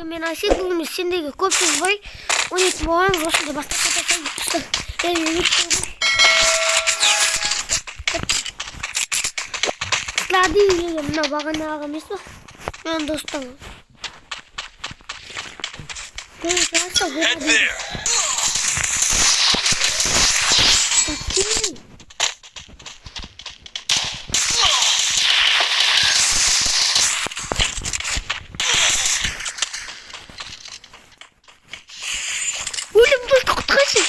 Men Ayşe bugün sendeki kopyası var. 12 boğan roşunda bastı kapatalım. Sladi yiyelim. Ne bakın ne ağamayız mı? Ben dostum. Head there. Oğlum bu çok taşı.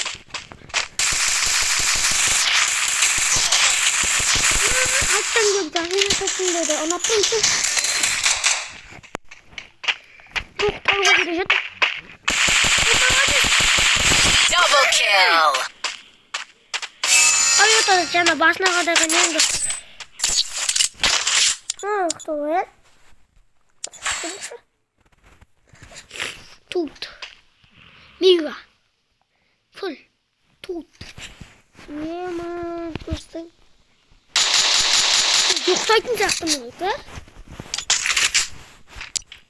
Hatta gördüm. Yine da anlattım ki. Çok kavga girecek. Double kill. Ayıp canım başına kadar kanıyorum. Что это? Тут. Мира. Фуль. Тут. Нема. Просто. Yoktaydım zaten orada.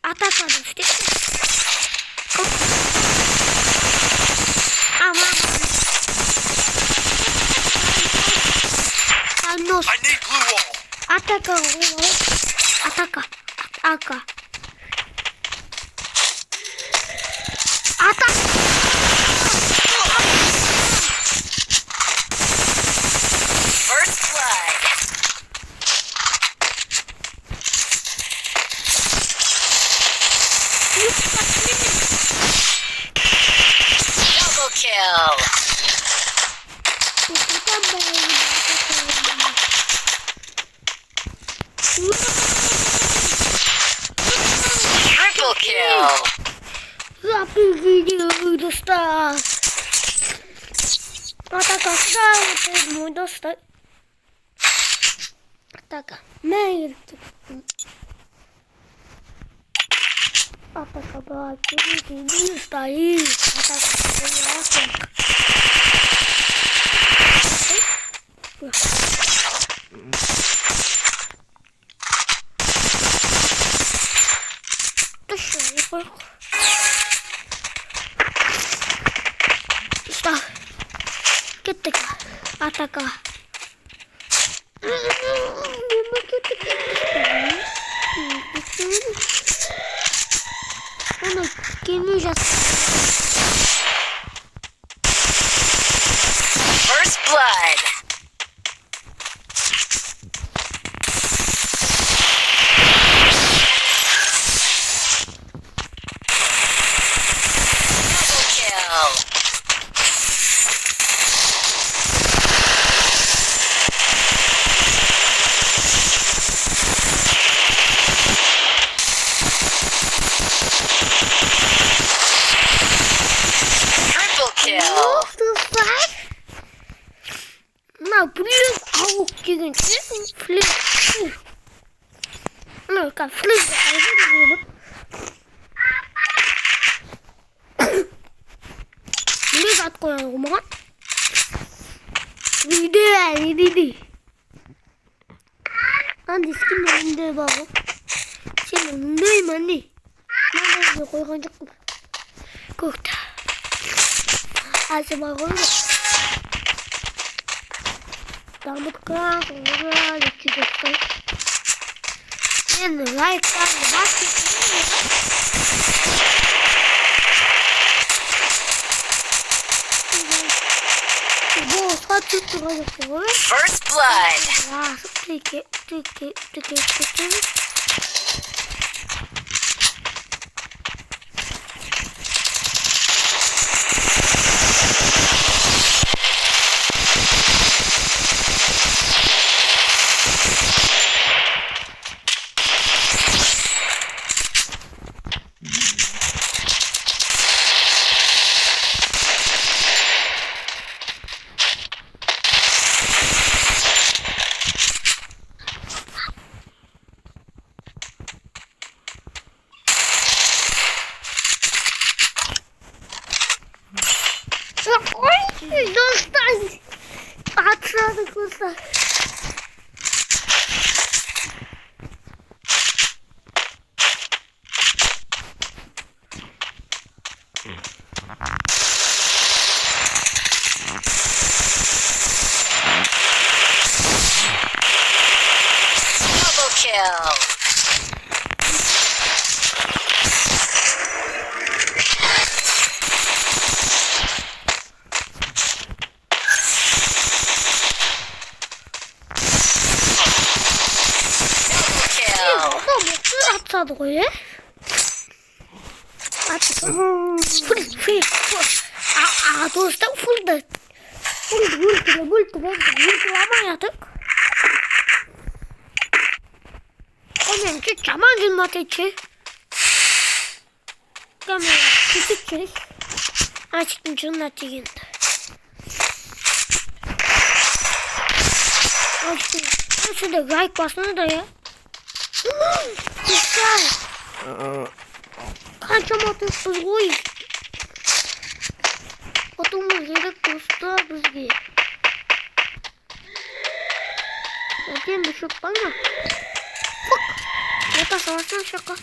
Atak aldım işte. Ama. Anos. I need glue wall. Ataka. Ataka. Ataka. Atak. First blood. Double kill. Triple kill. Happy video dostlar. Ataka sağ dostlar. Ataka. Ne yırtık? Ataka bak. Video dostlar. Ataka. Está. Gittik. Ataka. Onu girmeyeceğiz. First blood. Nou, plus ook je plus. Nou, ik kan plus eigenlijk. Ini saat kau yang ngomong. Ini. Nanti skin yang bawa. Sini ini mana? Mana yang kau yang cukup. Kota. Asal bawa. Там вот как убрали чудеса. Не лайк там баски. First blood. Dostlar. Atladık dostlar. Double kill. atsadı koyu. Atsadı. Full. Dostum full. Buldu ama yatık. Onun için çaman cılmat içi. Kamera küçük çelik. Açık cılmat içinde. Açtım. Şurada gayet basını da ya. Güzel. Kaçam atıyorsunuz koy. Otumuz gerek dostlar bizge. Zaten bir şey bana. Bak. Yata savaştan şaka.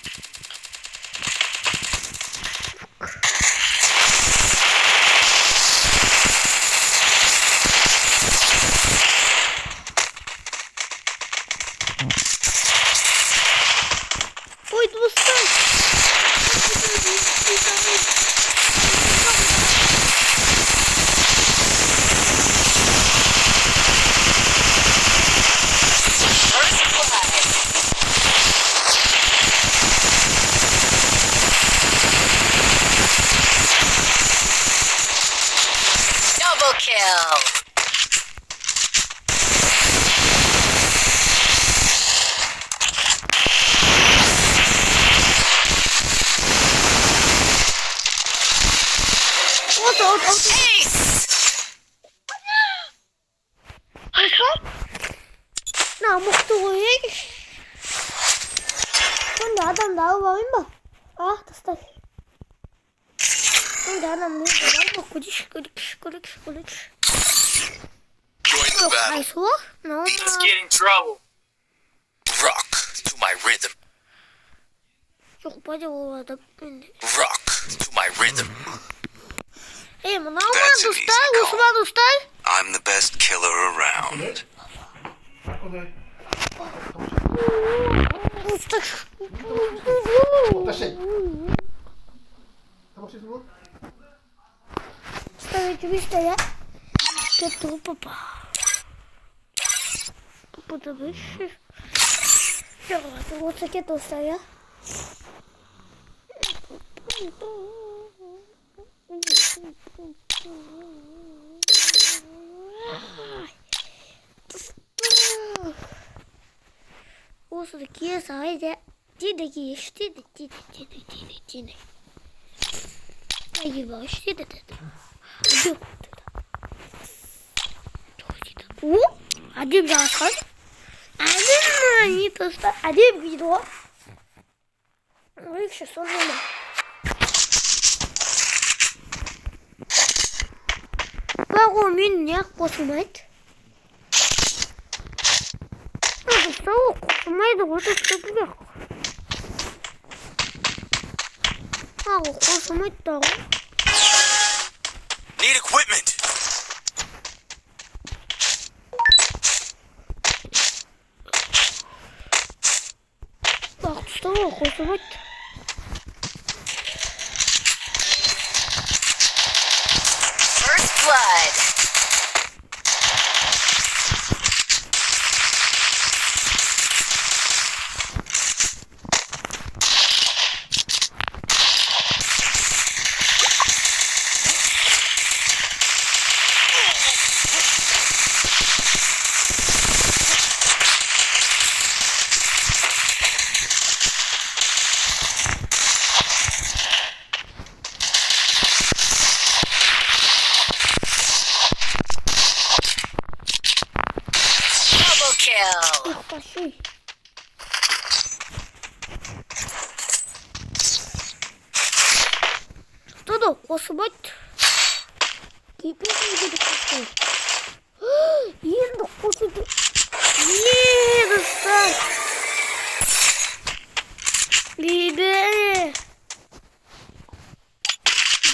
Ой, достань! Double kill. Namuktu koyuyor. Şimdi adam daha var mı? Ah dostlar. Şimdi adam ne var mı? Kudiş. Join the battle. Ay su. Ne oldu? Let's get in trouble. Rock to my rhythm. Çok bacı olmadı. Rock to my rhythm. Hey, ne var That's an easy dostlar? call. Osman dostlar. I'm the best killer around. Dostlar. Ставите вместо я. Тут папа. Папа, да выше. Вот такие то стоя. Вот такие сайдя. Тидеки, тиде. Ебаш, тиде. О, один заход. Один не то что. Один видео. Ну, сейчас он не. Багу меня космет. Ну, что космет, вот это бля. Багу космет то. Need equipment. Bak что космет. First blood. Double kill. Пошли. Что да, космет. Кипит будет какой. Енді космет. Достар. Биби.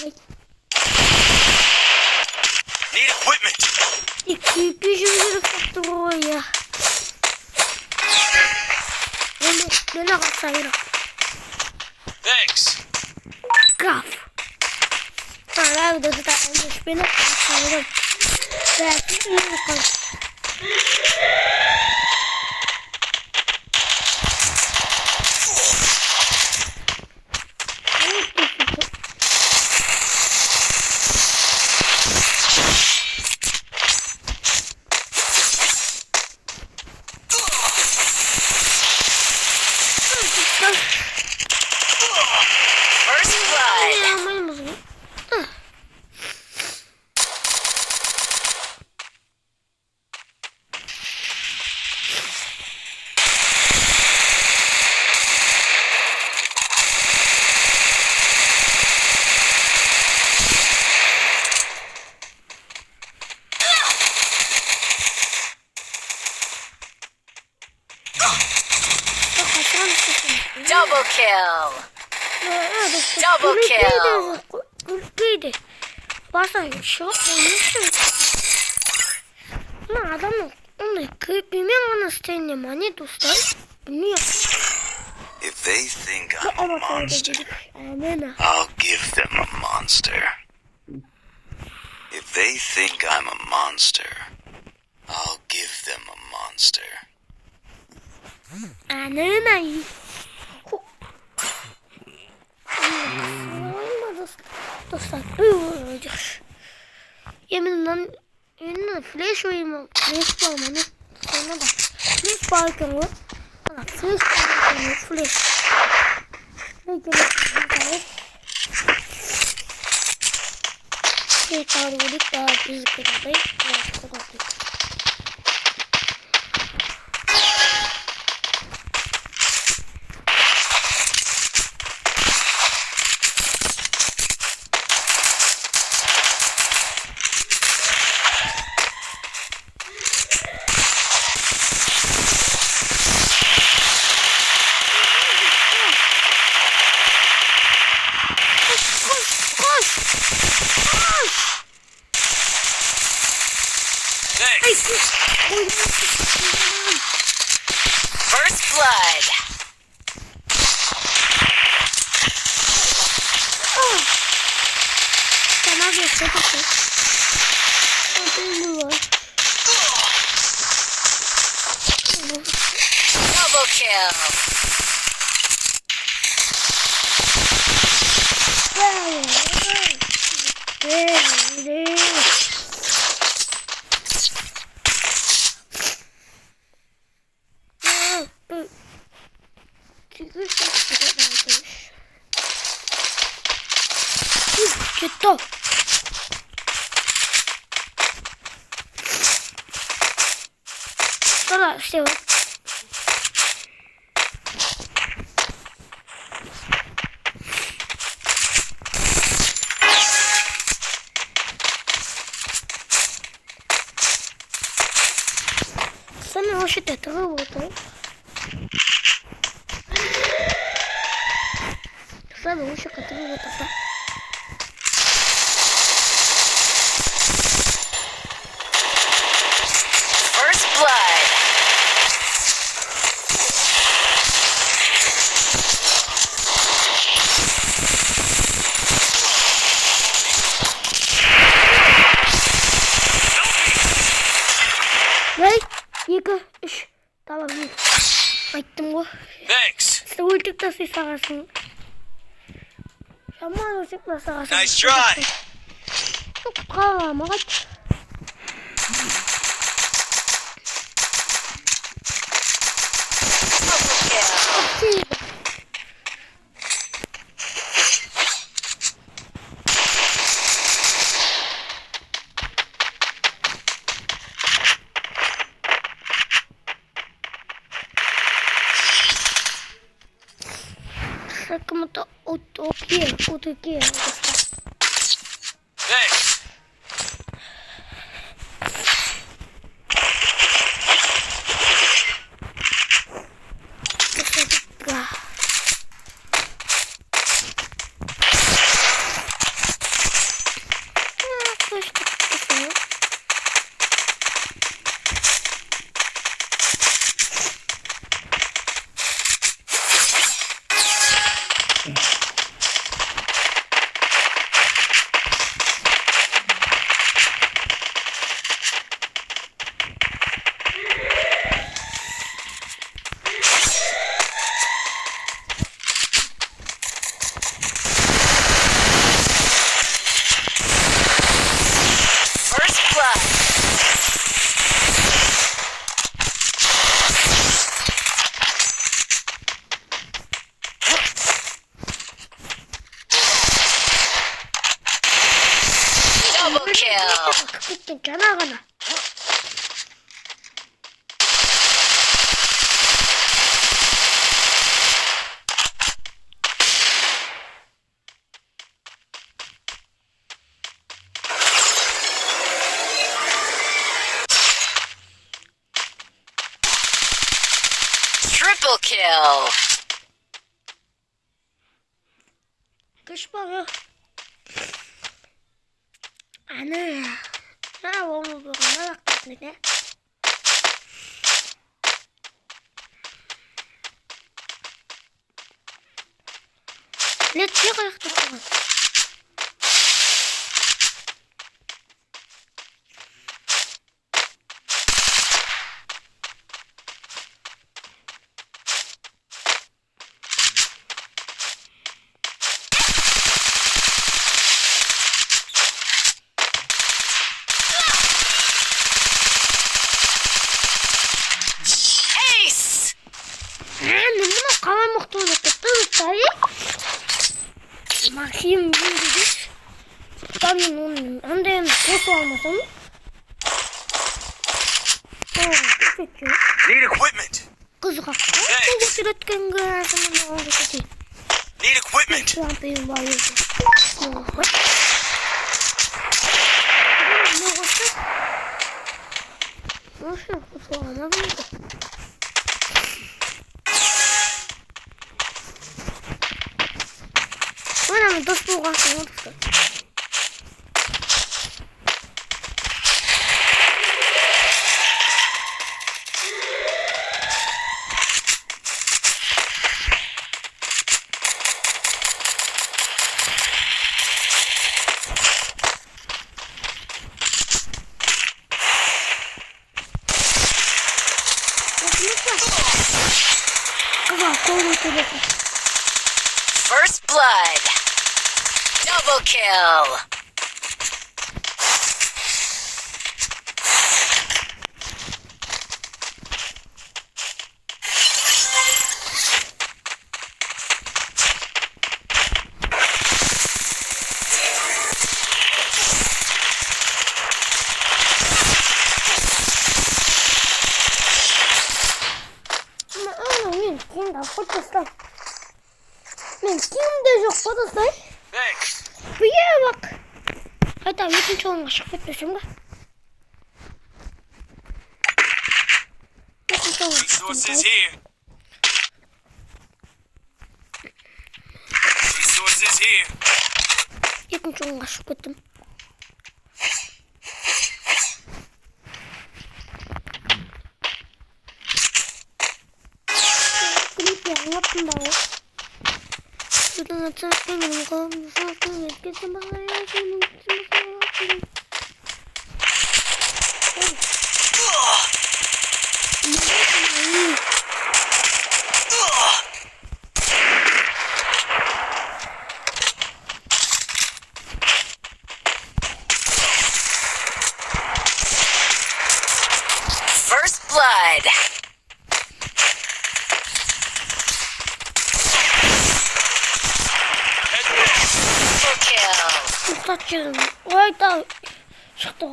Need equipment. İki peşimizi tuttu o ya. Beni kaçayım. Thanks. Kaf. Hala bir de tutarmış beni kaçayım. Belki iyi bakalım. First blood. Oyunumuz bu. Double kill. Double kill. Gülkeydi. Bazen şok olmuştum. Ama adamın onu kıyıpıymen anasını mani dostlar. Bilmiyor. If they think I'm a monster, Amen. I'll give them a monster. If they think I'm a monster, I'll give them a monster. Amen. Dostlar uyuyacağız. Yeminle flash uyumu. Flash bağımını sonra da flash bağırken flash bağırken flash. Ne gerek? Bir tane vurduk daha düz kadar. First blood. Tamam geçti. Double kill. Gitti. Sonra işte bak. Sana hoş ettiği oldu. Sana hoş ettiği oldu. First blood. Right? İki, üç. Tamam. Baktım bu. Thanks. İşte ultikta siz sağırsın. Şaman ultikta sağırsın. Nice try. Çok kalma kaç. Double kill. Sakımda otukiye. Thanks. кеткен жаңа ғана. Triple kill. Күш бағы. Аны. Оны бұғында бақтасыны. Летше қаяқты қойған. Bunu kalamak doğru tuttum. Maksimum bir ben onun hem nasıl olmasam? Need equipment. Kız kalktı. Kız üretken görürsün onu kötü. Need equipment. Şu an benim bayıldı. Nasıl kusura Bueno, dos lugares como otros. First blood. Double kill. Bak. Hatta bütün çoğunluğa şıkıp düşün bak. Resources here. Resources here. Bütün çoğunluğa şıkıp Klip yaptım da o. Şuradan açarken benim kolum zaten herkesin bana yaşamın için First blood. Kaçırdım. Vay da çıktı.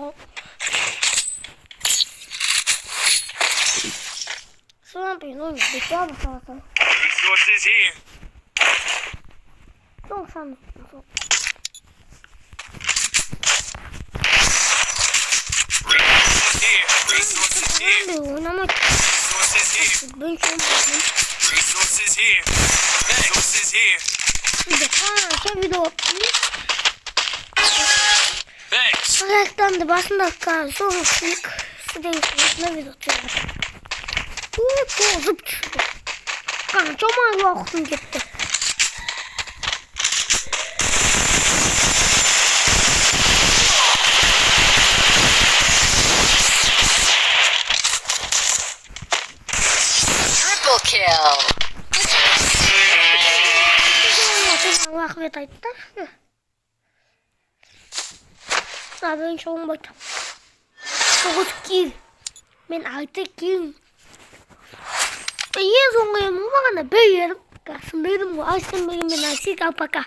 Sonra bir oyun bitti abi zaten. Resources here. Çok sandım. Resources here. Resources here. Ben oynamak Resources here. ben şu an Resources here. Resources here. bir de kanka video yapayım. Thanks. Reklam da başında kaldı. Sonra ne video atıyorlar. Zıp çıktı. Kanka çok az vaktim gitti. Triple kill. Vakit ayıttı. Ben çoğun baktım. 9 kill. Ben 6 kill. Ben en son yerim var ama ben yerim. Kasım benim bu. Açtım benim ben açık apaka.